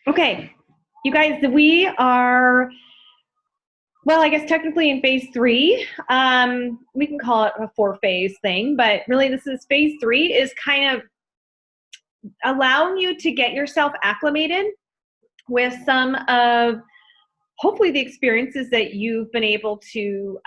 Okay, you guys, we are, well, I guess technically in phase three. We can call it a 4-phase thing, but really this is phase three, is kind of allowing you to get yourself acclimated with some of hopefully the experiences that you've been able to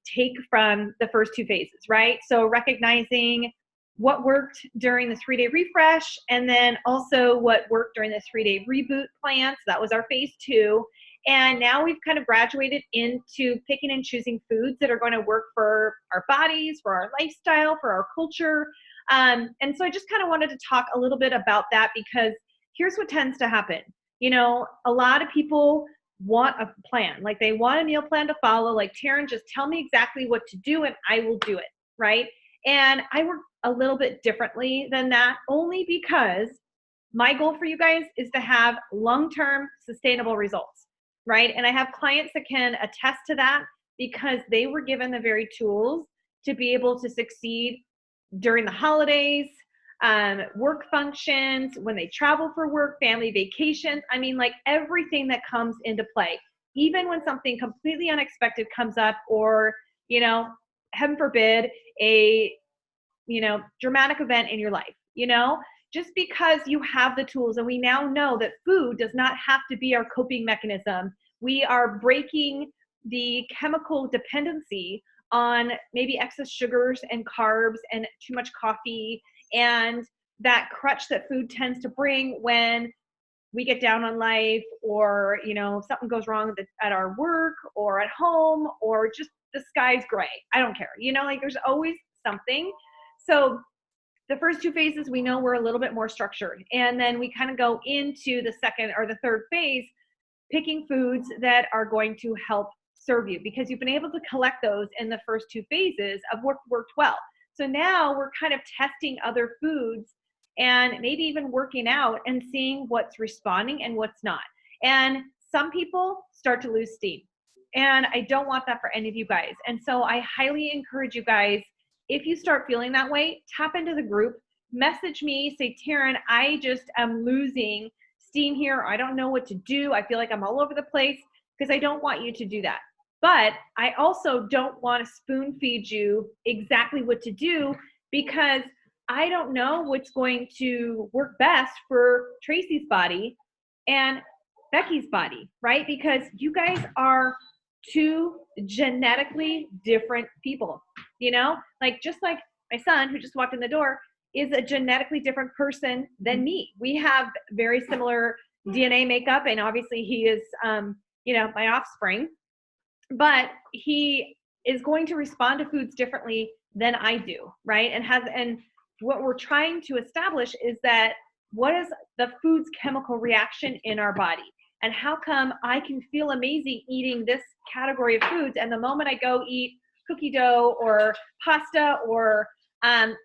take from the first 2 phases, right? So recognizing what worked during the 3-day refresh, and then also what worked during the 3-day reboot plan. So that was our phase 2. And now we've kind of graduated into picking and choosing foods that are going to work for our bodies, for our lifestyle, for our culture. And so I just kind of wanted to talk a little bit about that, because here's what tends to happen. You know, a lot of people want a plan, like they want a meal plan to follow, like, Taryn, just tell me exactly what to do and I will do it, right? And I work a little bit differently than that, only because my goal for you guys is to have long-term sustainable results, right? And I have clients that can attest to that, because they were given the very tools to be able to succeed during the holidays, work functions, when they travel for work, family vacations. I mean, like, everything that comes into play, even when something completely unexpected comes up, or, you know, heaven forbid, a, you know, dramatic event in your life, you know, just because you have the tools. And we now know that food does not have to be our coping mechanism. We are breaking the chemical dependency on maybe excess sugars and carbs and too much coffee, and that crutch that food tends to bring when we get down on life, or, you know, something goes wrong at our work or at home, or just the sky's gray. I don't care. You know, like, there's always something. So the first 2 phases, we know we're a little bit more structured. And then we kind of go into the second or the third phase, picking foods that are going to help serve you, because you've been able to collect those in the first 2 phases of what worked well. So now we're kind of testing other foods, and maybe even working out and seeing what's responding and what's not. And some people start to lose steam, and I don't want that for any of you guys. And so I highly encourage you guys, if you start feeling that way, tap into the group, message me, say, Taryn, I just am losing steam here. I don't know what to do. I feel like I'm all over the place, because I don't want you to do that. But I also don't want to spoon feed you exactly what to do, because I don't know what's going to work best for Tracy's body and Becky's body, right? Because you guys are 2 genetically different people, you know? Like, just like my son, who just walked in the door, is a genetically different person than me. We have very similar DNA makeup, and obviously he is, you know, my offspring, but he is going to respond to foods differently than I do, right? And what we're trying to establish is that, what is the food's chemical reaction in our body? And how come I can feel amazing eating this category of foods, and the moment I go eat cookie dough or pasta, or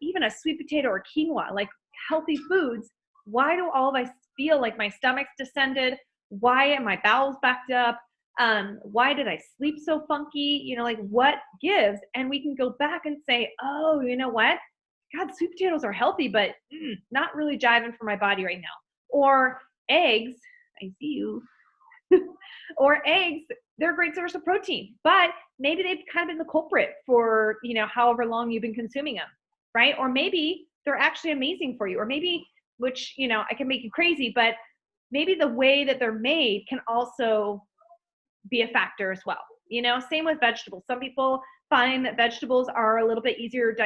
even a sweet potato or quinoa, like healthy foods, why do all of us feel like my stomach's distended? Why are my bowels backed up? Why did I sleep so funky? You know, like, what gives? And we can go back and say, oh, you know what? God, sweet potatoes are healthy, but not really jiving for my body right now. Or eggs, I see you. Or eggs, they're a great source of protein, but maybe they've kind of been the culprit for, you know, however long you've been consuming them, right? Or maybe they're actually amazing for you, or maybe, which, you know, I can make you crazy, but maybe the way that they're made can also be a factor as well. You know, same with vegetables. Some people find that vegetables are a little bit easier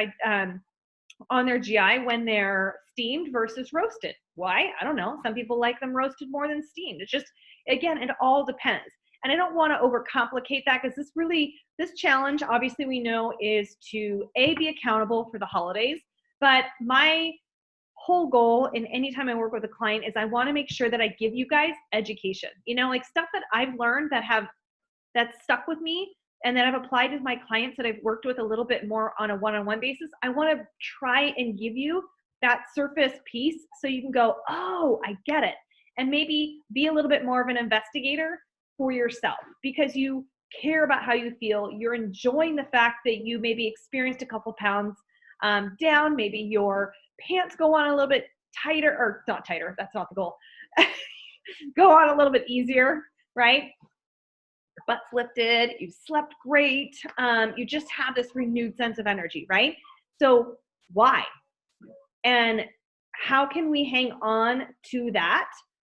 on their GI when they're steamed versus roasted. Why? I don't know. Some people like them roasted more than steamed. It's just, again, it all depends. And I don't want to overcomplicate that, because this challenge, obviously, we know, is to be accountable for the holidays. But my whole goal in any time I work with a client is I want to make sure that I give you guys education, you know, like stuff that I've learned that's stuck with me, and that I've applied to my clients that I've worked with a little bit more on a one-on-one basis. I want to try and give you that surface piece, so you can go, oh, I get it. And maybe be a little bit more of an investigator for yourself, because you care about how you feel. You're enjoying the fact that you maybe experienced a couple pounds down. Maybe your pants go on a little bit tighter, or not tighter, that's not the goal. go on a little bit easier, right? Your butt's lifted, you slept great, you just have this renewed sense of energy, right? So why? And how can we hang on to that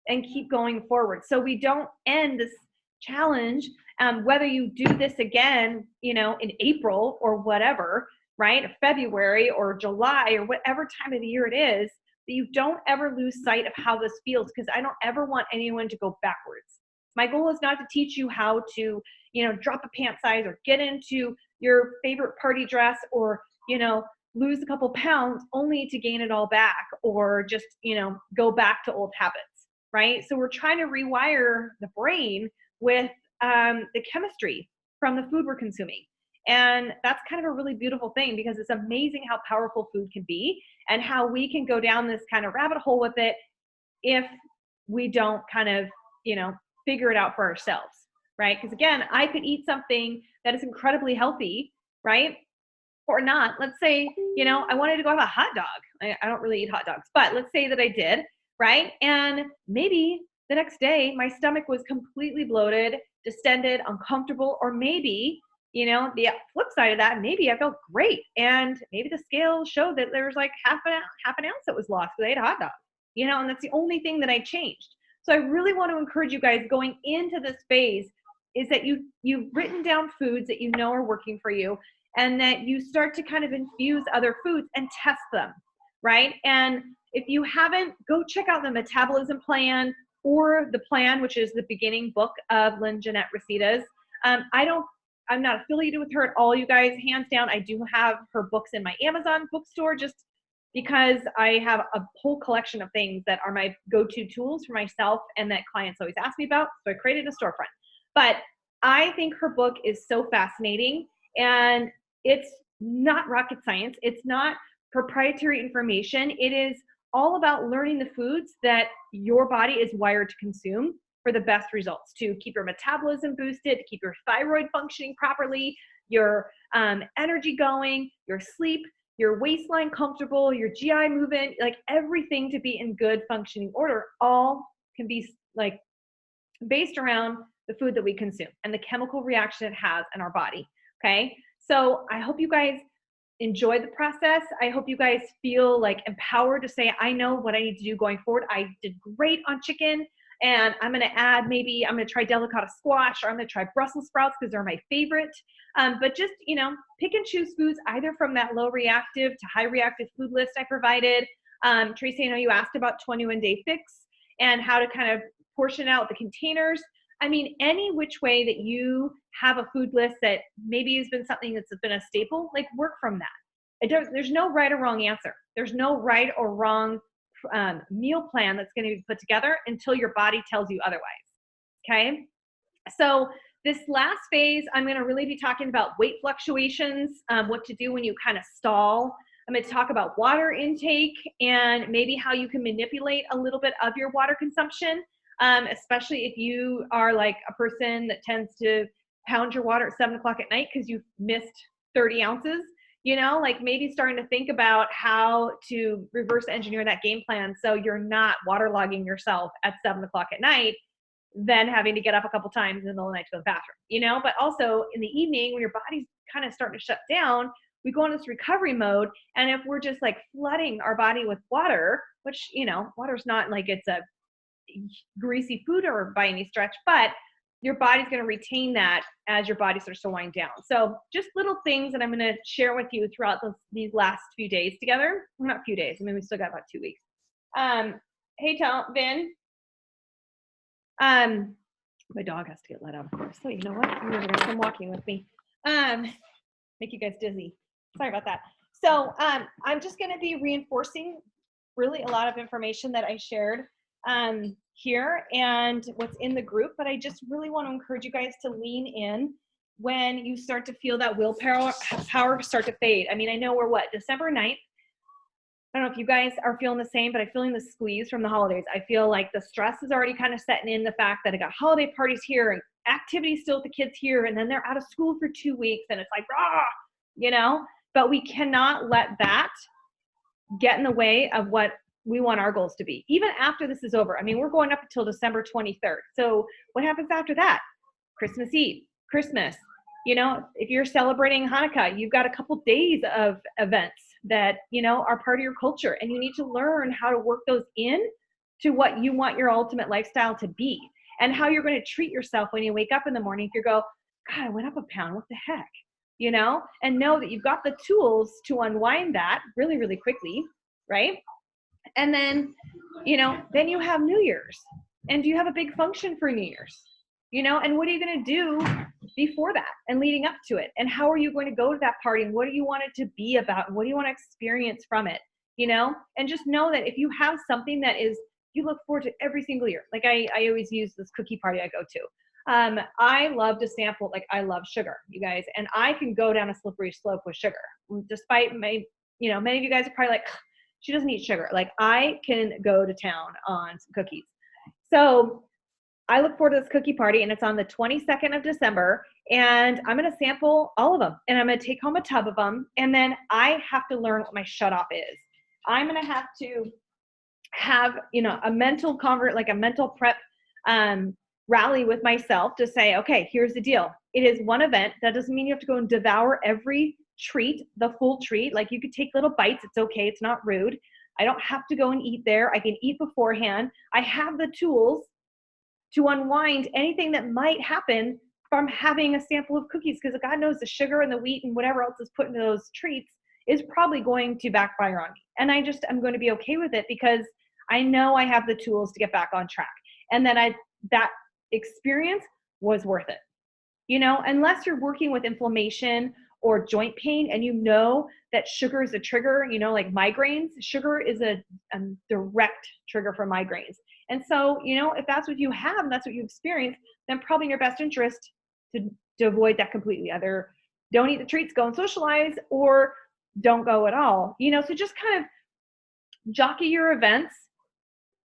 and keep going forward so we don't end this challenge, whether you do this again, you know, in April or whatever, right? February or July or whatever time of the year it is, that you don't ever lose sight of how this feels, because I don't ever want anyone to go backwards. My goal is not to teach you how to, you know, drop a pant size or get into your favorite party dress or, you know, lose a couple pounds only to gain it all back, or just, you know, go back to old habits, right? So we're trying to rewire the brain with the chemistry from the food we're consuming. And that's kind of a really beautiful thing, because it's amazing how powerful food can be and how we can go down this kind of rabbit hole with it if we don't kind of, you know, figure it out for ourselves, right? Because again, I could eat something that is incredibly healthy, right? Or not. Let's say, you know, I wanted to go have a hot dog. I don't really eat hot dogs, but let's say that I did, right? And maybe the next day my stomach was completely bloated, distended, uncomfortable, or maybe, you know, the flip side of that, maybe I felt great, and maybe the scale showed that there was like half an ounce that was lost because I ate a hot dog, you know, and that's the only thing that I changed. So I really want to encourage you guys going into this phase is that you've written down foods that you know are working for you, and that you start to kind of infuse other foods and test them, right? And if you haven't, go check out the Metabolism Plan or the Plan, which is the beginning book of Lynn Jeanette Rosita's. I'm not affiliated with her at all, you guys, hands down. I do have her books in my Amazon bookstore just because I have a whole collection of things that are my go-to tools for myself and that clients always ask me about. So I created a storefront. But I think her book is so fascinating, and it's not rocket science. It's not proprietary information. It is all about learning the foods that your body is wired to consume for the best results, to keep your metabolism boosted, to keep your thyroid functioning properly, your energy going, your sleep, your waistline comfortable, your GI movement, like everything to be in good functioning order, all can be like based around the food that we consume and the chemical reaction it has in our body. Okay. So I hope you guys enjoy the process. I hope you guys feel like empowered to say, I know what I need to do going forward. I did great on chicken, and I'm going to add, maybe I'm going to try delicata squash, or I'm going to try Brussels sprouts because they're my favorite. But just, you know, pick and choose foods either from that low reactive to high reactive food list I provided. Tracy, I know you asked about 21-day fix and how to kind of portion out the containers. I mean, any which way that you have a food list that maybe has been something that's been a staple, like work from that. There's no right or wrong answer. There's no right or wrong meal plan that's going to be put together until your body tells you otherwise. Okay. So this last phase, I'm going to really be talking about weight fluctuations, what to do when you kind of stall. I'm going to talk about water intake and maybe how you can manipulate a little bit of your water consumption. Especially if you are like a person that tends to pound your water at 7 o'clock at night because you've missed 30 ounces, you know, like maybe starting to think about how to reverse engineer that game plan so you're not waterlogging yourself at 7 o'clock at night, then having to get up a couple times in the middle of the night to go to the bathroom, you know. But also in the evening when your body's kind of starting to shut down, we go into this recovery mode. And if we're just like flooding our body with water, which, you know, water's not like it's a greasy food or by any stretch, but your body's going to retain that as your body starts to wind down. So just little things that I'm going to share with you throughout these last few days together. Well, not few days. I mean, we still got about 2 weeks. Hey, Vin. My dog has to get let out, of course. So you know what? You're going to come walking with me. Make you guys dizzy. Sorry about that. So I'm just going to be reinforcing really a lot of information that I shared here and what's in the group, but I just really want to encourage you guys to lean in when you start to feel that willpower start to fade. I mean, I know we're December 9th. I don't know if you guys are feeling the same, but I'm feeling the squeeze from the holidays. I feel like the stress is already kind of setting in, the fact that I got holiday parties here and activities still with the kids here, and then they're out of school for 2 weeks, and it's like, you know, but we cannot let that get in the way of what we want our goals to be, even after this is over. I mean, we're going up until December 23rd. So what happens after that? Christmas Eve, Christmas. You know, if you're celebrating Hanukkah, you've got a couple days of events that, you know, are part of your culture, and you need to learn how to work those in to what you want your ultimate lifestyle to be, and how you're going to treat yourself when you wake up in the morning. If you go, God, I went up a pound, what the heck? You know, and know that you've got the tools to unwind that really, really quickly, right? And then, you know, then you have New Year's, and do you have a big function for New Year's? You know, and what are you going to do before that and leading up to it? And how are you going to go to that party? And what do you want it to be about? What do you want to experience from it? You know, and just know that if you have something that is, you look forward to every single year. Like I always use this cookie party I go to. I love to sample, like I love sugar, you guys, and I can go down a slippery slope with sugar. Despite my, you know, many of you guys are probably like, she doesn't eat sugar. Like I can go to town on some cookies. So I look forward to this cookie party, and it's on the 22nd of December, and I'm going to sample all of them, and I'm going to take home a tub of them, and then I have to learn what my shut off is. I'm going to have, you know, a mental prep rally with myself to say, okay, here's the deal. It is one event. That doesn't mean you have to go and devour every treat, the full treat. Like you could take little bites. It's okay. It's not rude. I don't have to go and eat there. I can eat beforehand. I have the tools to unwind anything that might happen from having a sample of cookies, because God knows the sugar and the wheat and whatever else is put into those treats is probably going to backfire on me. And I'm going to be okay with it, because I know I have the tools to get back on track, and that experience was worth it. You know, unless you're working with inflammation or joint pain, and you know that sugar is a trigger, you know, like migraines, sugar is a direct trigger for migraines. And so, you know, if that's what you have and that's what you experience, then probably in your best interest to avoid that completely. Either don't eat the treats, go and socialize, or don't go at all. You know, so just kind of jockey your events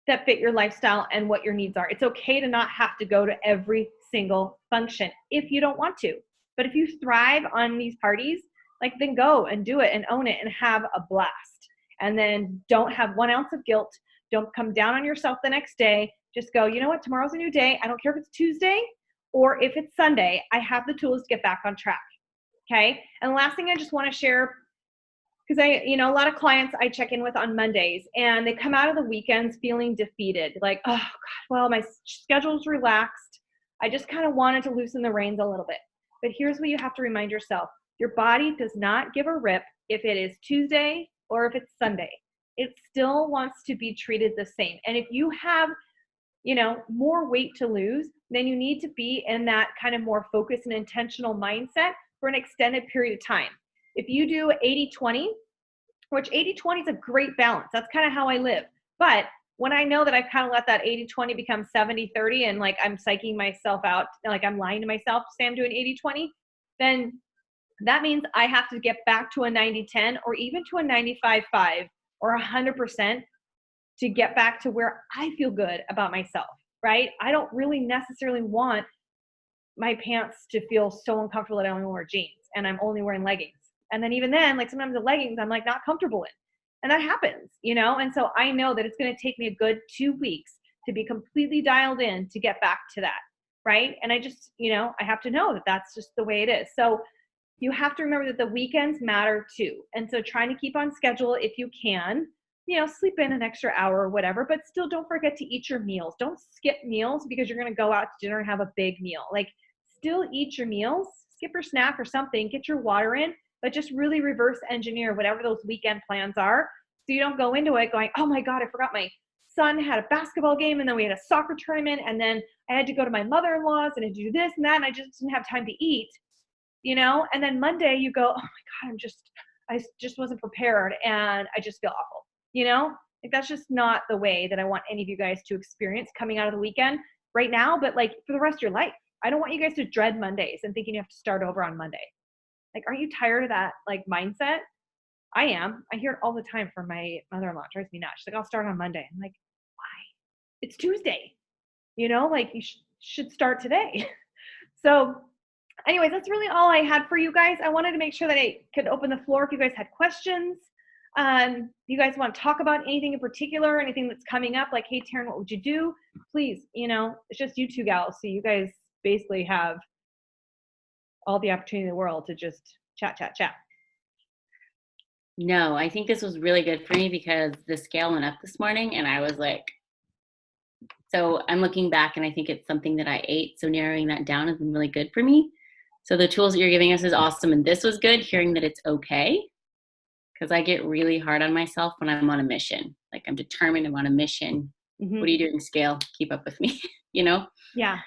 that fit your lifestyle and what your needs are. It's okay to not have to go to every single function if you don't want to. But if you thrive on these parties, like then go and do it and own it and have a blast. And then don't have 1 ounce of guilt. Don't come down on yourself the next day. Just go, you know what, tomorrow's a new day. I don't care if it's Tuesday or if it's Sunday. I have the tools to get back on track. Okay. And the last thing I just want to share, because a lot of clients I check in with on Mondays, and they come out of the weekends feeling defeated. Like, oh God, well, my schedule's relaxed. I just kind of wanted to loosen the reins a little bit. But here's what you have to remind yourself. Your body does not give a rip if it is Tuesday or if it's Sunday. It still wants to be treated the same. And if you have, more weight to lose, then you need to be in that kind of more focused and intentional mindset for an extended period of time. If you do 80-20, which 80-20 is a great balance. That's kind of how I live. But when I know that I've kind of let that 80-20 become 70-30 and like I'm psyching myself out, like I'm lying to myself to say I'm doing 80-20, then that means I have to get back to a 90-10 or even to a 95-5 or 100% to get back to where I feel good about myself, right? I don't really necessarily want my pants to feel so uncomfortable that I only wear jeans and I'm only wearing leggings. And then even then, like sometimes the leggings I'm like not comfortable in. And that happens, And so I know that it's going to take me a good 2 weeks to be completely dialed in to get back to that, right? And I just, I have to know that that's just the way it is. So you have to remember that the weekends matter too. And so trying to keep on schedule if you can, sleep in an extra hour or whatever, but still don't forget to eat your meals. Don't skip meals because you're going to go out to dinner and have a big meal. Like still eat your meals, skip your snack or something, get your water in, but just really reverse engineer whatever those weekend plans are. So you don't go into it going, oh my God, I forgot my son had a basketball game and then we had a soccer tournament and then I had to go to my mother-in-law's and I had to do this and that and I just didn't have time to eat, and then Monday you go, oh my God, I just wasn't prepared and I just feel awful, like that's just not the way that I want any of you guys to experience coming out of the weekend right now, but like for the rest of your life. I don't want you guys to dread Mondays and thinking you have to start over on Monday. Like, aren't you tired of that like mindset? I am. I hear it all the time from my mother-in-law. It drives me nuts. She's like, I'll start on Monday. I'm like, why? It's Tuesday. Like you should start today. So anyways, that's really all I had for you guys. I wanted to make sure that I could open the floor if you guys had questions. You guys want to talk about anything in particular, anything that's coming up? Like, hey, Taryn, what would you do? Please, it's just you two gals. So you guys basically have all the opportunity in the world to just chat. No, I think this was really good for me because the scale went up this morning and I was like, so I'm looking back and I think it's something that I ate. So narrowing that down has been really good for me. So the tools that you're giving us is awesome. And this was good, hearing that it's okay. Because I get really hard on myself when I'm on a mission. Like, I'm determined, I'm on a mission. Mm-hmm. What are you doing, scale? Keep up with me, Yeah.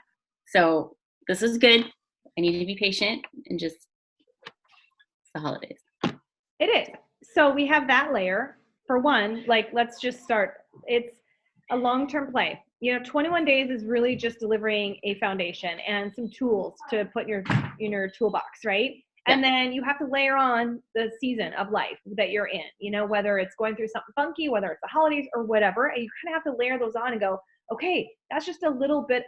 So this is good. I need to be patient and just, it's the holidays. It is. So we have that layer. For one, like, let's just start. It's a long-term play. 21 days is really just delivering a foundation and some tools to put in your toolbox, right? Yeah. And then you have to layer on the season of life that you're in, whether it's going through something funky, whether it's the holidays or whatever, and you kind of have to layer those on and go, okay, that's just a little bit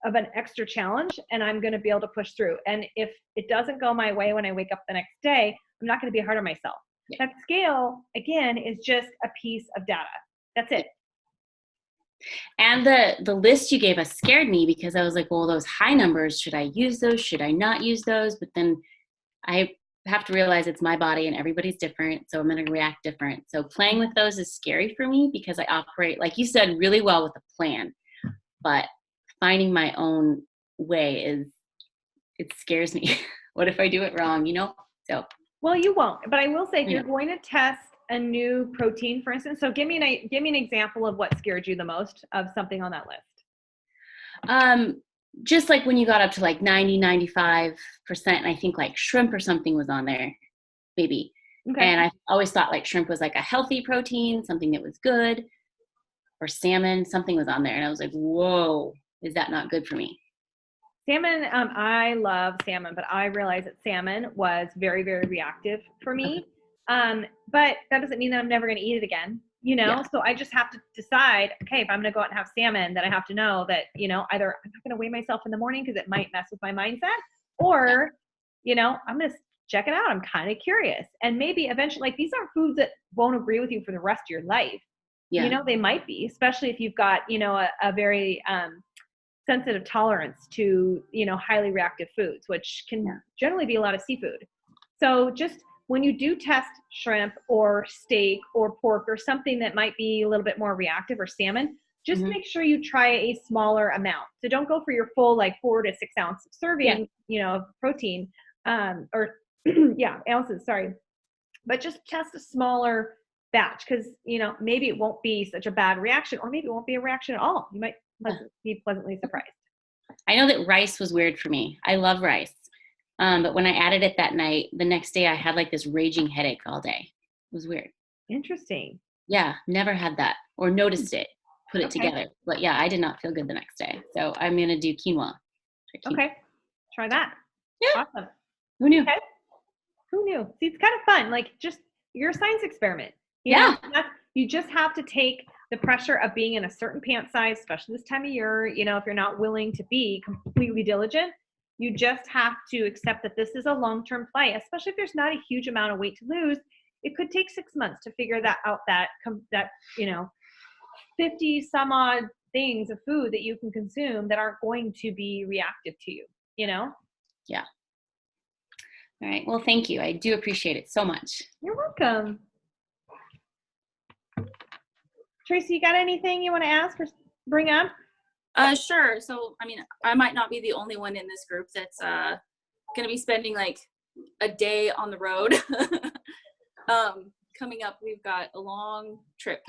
of an extra challenge and I'm going to be able to push through. And if it doesn't go my way when I wake up the next day, I'm not going to be hard on myself. Yeah. That scale, again, is just a piece of data. That's it. And the list you gave us scared me because I was like, well, those high numbers, should I use those? Should I not use those? But then I have to realize it's my body and everybody's different. So I'm going to react different. So playing with those is scary for me because I operate, like you said, really well with a plan. But finding my own way it scares me. What if I do it wrong, So. Well, you won't. But I will say, if you're going to test a new protein, for instance, so give me an example of what scared you the most of something on that list. Just like when you got up to like 90-95%, and I think like shrimp or something was on there, maybe. Okay. And I always thought like shrimp was like a healthy protein, something that was good, or salmon, something was on there, and I was like, whoa, is that not good for me? Salmon, I love salmon, but I realized that salmon was very, very reactive for me. Okay. But that doesn't mean that I'm never going to eat it again, Yeah. So I just have to decide, okay, if I'm going to go out and have salmon, then I have to know that, either I'm not going to weigh myself in the morning because it might mess with my mindset, or, I'm going to check it out. I'm kind of curious. And maybe eventually, like, these aren't foods that won't agree with you for the rest of your life. Yeah. They might be, especially if you've got, a very, sensitive tolerance to, highly reactive foods, which can generally be a lot of seafood. So just when you do test shrimp or steak or pork or something that might be a little bit more reactive, or salmon, just make sure you try a smaller amount. So don't go for your full, like 4 to 6 ounce serving, of protein, or ounces, sorry. But just test a smaller batch because, maybe it won't be such a bad reaction, or maybe it won't be a reaction at all. You might be pleasantly surprised. I know that rice was weird for me. I love rice. But when I added it that night, the next day I had like this raging headache all day. It was weird. Interesting. Yeah, never had that or noticed it, put it together. But yeah, I did not feel good the next day. So I'm going to do quinoa. Okay. Try that. Yeah. Awesome. Who knew? Okay. Who knew? See, it's kind of fun. Like, just, you're a science experiment. You just have to take the pressure of being in a certain pant size, especially this time of year. If you're not willing to be completely diligent, you just have to accept that this is a long-term play, especially if there's not a huge amount of weight to lose. It could take 6 months to figure that out, that 50 some odd things of food that you can consume that aren't going to be reactive to you, Yeah. All right. Well, thank you. I do appreciate it so much. You're welcome. Tracy, you got anything you want to ask or bring up? Sure. So, I might not be the only one in this group that's going to be spending like a day on the road. Coming up, we've got a long trip.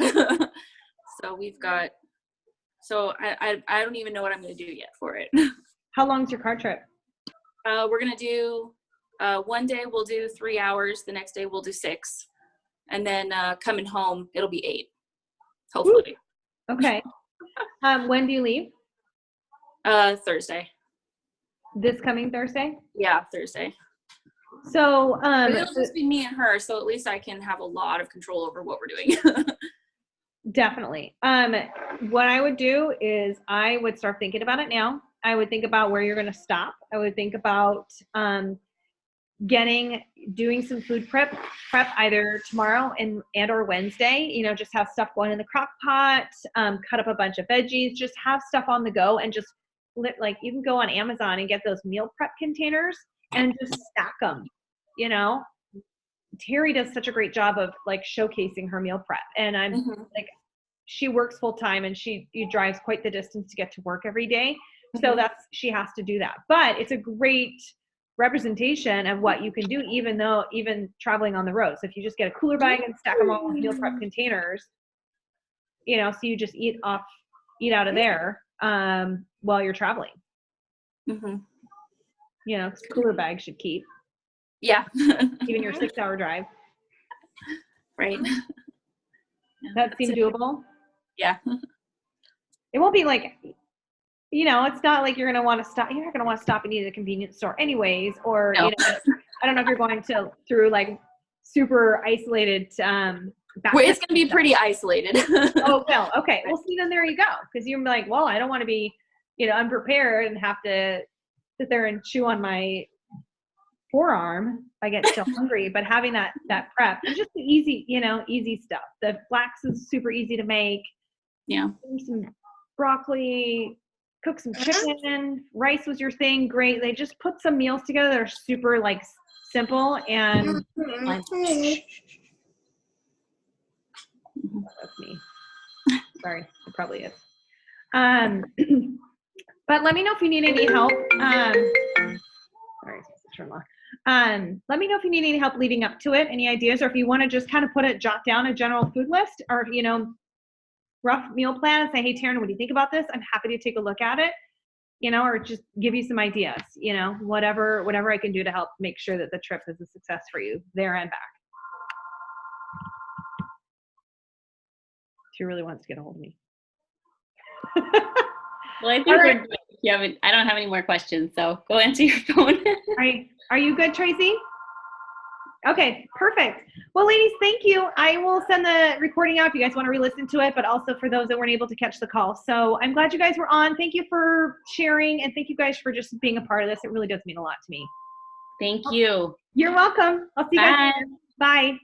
So I don't even know what I'm going to do yet for it. How long's your car trip? We're going to do, one day we'll do 3 hours. The next day we'll do 6. And then coming home, it'll be 8. Hopefully. Ooh. Okay. When do you leave? Thursday. This coming Thursday? Yeah, Thursday. So it'll just be me and her, so at least I can have a lot of control over what we're doing. Definitely. What I would do is I would start thinking about it now. I would think about where you're going to stop. I would think about doing some food prep either tomorrow and or Wednesday, you know, just have stuff going in the crock pot, cut up a bunch of veggies, just have stuff on the go, and just like you can go on Amazon and get those meal prep containers and just stack them, you know. Terry does such a great job of like showcasing her meal prep, and I'm like, she works full time and she drives quite the distance to get to work every day. So she has to do that, but it's a great representation of what you can do, even traveling on the road. So if you just get a cooler bag and stack them all with meal prep containers, you know, so you just eat out of there while you're traveling. You know, cooler bag should keep. Yeah. Even your 6-hour drive. Right. That seems doable. Yeah. It won't be like, you know, it's not like you're going to want to stop. You're not going to want to stop and eat at a convenience store anyways. Or, No. you know, I don't know if you're going through like super isolated, Well, it's going to be pretty isolated. Oh, well, okay. Well, see, then there you go. Because you're like, well, I don't want to be, you know, unprepared and have to sit there and chew on my forearm if I get so hungry. But having that prep and just the easy stuff. The flax is super easy to make. Yeah. Some broccoli, cook some chicken, rice was your thing. Great. They just put some meals together that are super like simple and that's me. Sorry, it probably is. But let me know if you need any help. Sorry, let me know if you need any help leading up to it, any ideas, or if you want to just kind of jot down a general food list, or, you know, rough meal plan and say, hey, Taryn, what do you think about this? I'm happy to take a look at it, you know, or just give you some ideas, you know, whatever I can do to help make sure that the trip is a success for you there and back. She really wants to get a hold of me. Well, I think we're good. I don't have any more questions, so go answer your phone. Are you good, Tracy? Okay, perfect. Well, ladies, thank you. I will send the recording out if you guys want to re-listen to it, but also for those that weren't able to catch the call. So I'm glad you guys were on. Thank you for sharing, and thank you guys for just being a part of this. It really does mean a lot to me. Thank you. You're welcome. I'll see you guys later. Bye.